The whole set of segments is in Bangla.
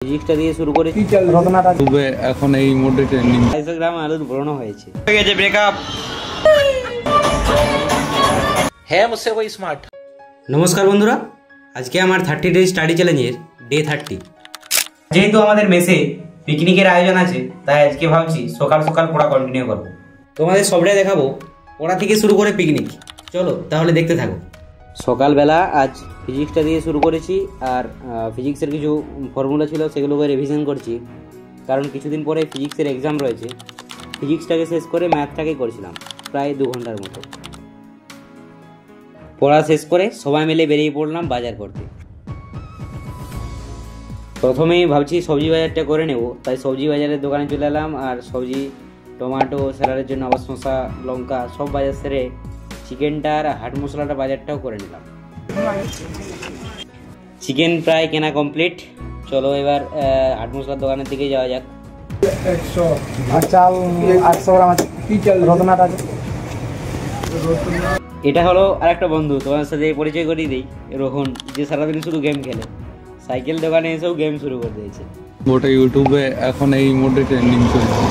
ফিজিক্সটা দিয়ে শুরু করেছি রত্নাটা তবে এখন এই মোডে ট্রেন্ডিং 250 গ্রাম আলুর ভরানো হয়েছে। হয়ে গেছে ব্রেকআপ। है मुझसे कोई स्मार्ट। নমস্কার বন্ধুরা, আজকে আমার 30 ডে স্টাডি চ্যালেঞ্জের ডে 30। যেহেতু আমাদের মেসে পিকনিকের আয়োজন আছে, তাই আজকে ভাবছি সকাল সকাল পড়া কন্টিনিউ করব। তোমাদের সবটাই দেখাবো, পড়া থেকে শুরু করে পিকনিক। চলো তাহলে দেখতে থাকো। সকালবেলা আজ ফিজিক্সটা দিয়ে শুরু করেছি, আর ফিজিক্সের কিছু ফর্মুলা ছিল সেগুলোকে রিভিশন করছি, কারণ কিছুদিন পরে ফিজিক্সের এক্সাম রয়েছে। ফিজিক্সটাকে শেষ করে ম্যাথটাকে করেছিলাম প্রায় 2 ঘন্টার মতো। পড়া শেষ করে সবাই মিলে বেরিয়ে পড়লাম বাজার করতে। প্রথমেই ভাবছি সবজি বাজারটা করে নেব, তাই সবজি বাজারের দোকানে চলে এলাম। আর সবজি, টমেটো, স্যালাডের জন্য আবার শসা, লঙ্কা সব বাজার সেরে চিকেনটা আর হাট মশলাটা বাজারটাও করে নিলাম। চিকেন প্রায় কেনা কমপ্লিট। চলো এবার হাট মশলার দোকানের দিকে যাওয়া যাক। 100 আর চাল 800 গ্রাম আছে। কি চাল? রত্নাটা আছে। এটা হলো আরেকটা বন্ধু, তোমার সাথে পরিচয় করিয়ে দিই, রোহন, যে সারাদিন শুধু গেম খেলে। সাইকেল দোকানে এসেও গেম শুরু করে দিয়েছে। গোটা ইউটিউবে এখন এই মোডে ট্রেন্ডিং চলছে।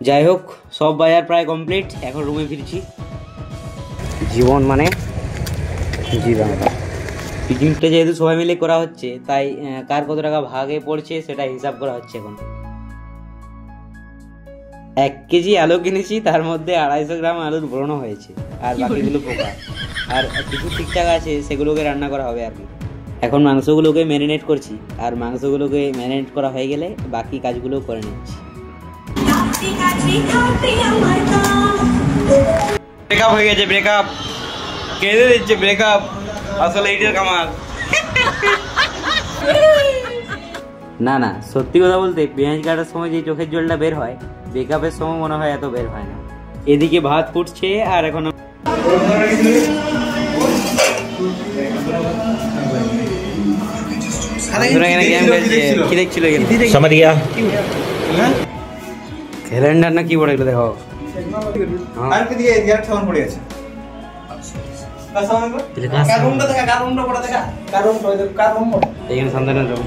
যাই হোক, সব বাজার প্রায় কমপ্লিট, এখন রুমে ফিরছি। জীবন মানে জীবন। পিকনিকটা যেহেতু সবাই মিলে করা হচ্ছে, তাই কার কত টাকা ভাগে পড়ছে সেটা হিসাব করা হচ্ছে এখন। 1 কেজি আলু কিনেছি, তার মধ্যে 250 গ্রাম আলুর ভরানো হয়েছে, আর বাকিগুলো পোকা। আর কিছু ঠিকঠাক আছে, সেগুলোকে রান্না করা হবে আর কি। এখন মাংসগুলোকে ম্যারিনেট করছি, আর মাংসগুলোকে ম্যারিনেট করা হয়ে গেলে বাকি কাজগুলো করে নিচ্ছি। ব্রেকআপ হয়ে গেছে, ব্রেকআপ। কেঁদে দিচ্ছে ব্রেকআপ, আসলে এইটার কামাল। না না, সত্যি কথা বলতে পেঁয়াজ কাটার সময় যে চোখের জলটা বের হয়, ব্রেকআপের সময় মনে হয় এত বের হয় না। এদিকে ভাত ফুটছে, আর এখন কি দেখছিল ক্যালেন্ডার না কি বলে এগুলো দেখো। এখানে সন্তানের রুম।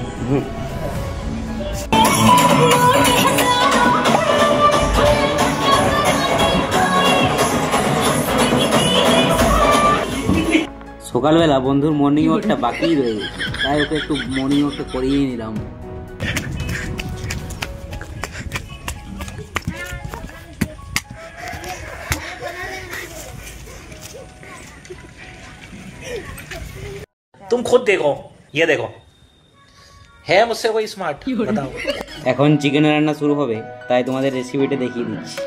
সকালবেলা বন্ধুর মর্নিং ওয়াকটা বাকি রয়ে গেছে, তাই ওকে একটু মর্নিং ওয়াকটা করিয়ে নিলাম। तुम खुद देखो, ये देखो, है मुझसे कोई स्मार्ट, बताओ। এখন চিকেনের রান্না শুরু হবে, তাই তোমাদের রেসিপিটা দেখিয়ে দিচ্ছি।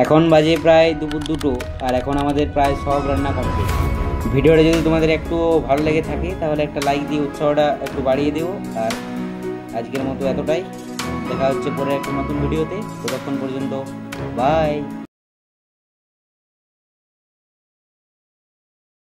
এখন বাজে প্রায় দুপুর 2টো, আর এখন আমাদের প্রায় সব রান্না কমপ্লিট। ভিডিওটা যদি তোমাদের একটু ভালো লেগে থাকে, তাহলে একটা লাইক দিয়ে উৎসাহটা একটু বাড়িয়ে দিও। আর আজকের মতো এতটাই, দেখা হচ্ছে পরে একটা নতুন ভিডিওতে। ততক্ষণ পর্যন্ত বাই।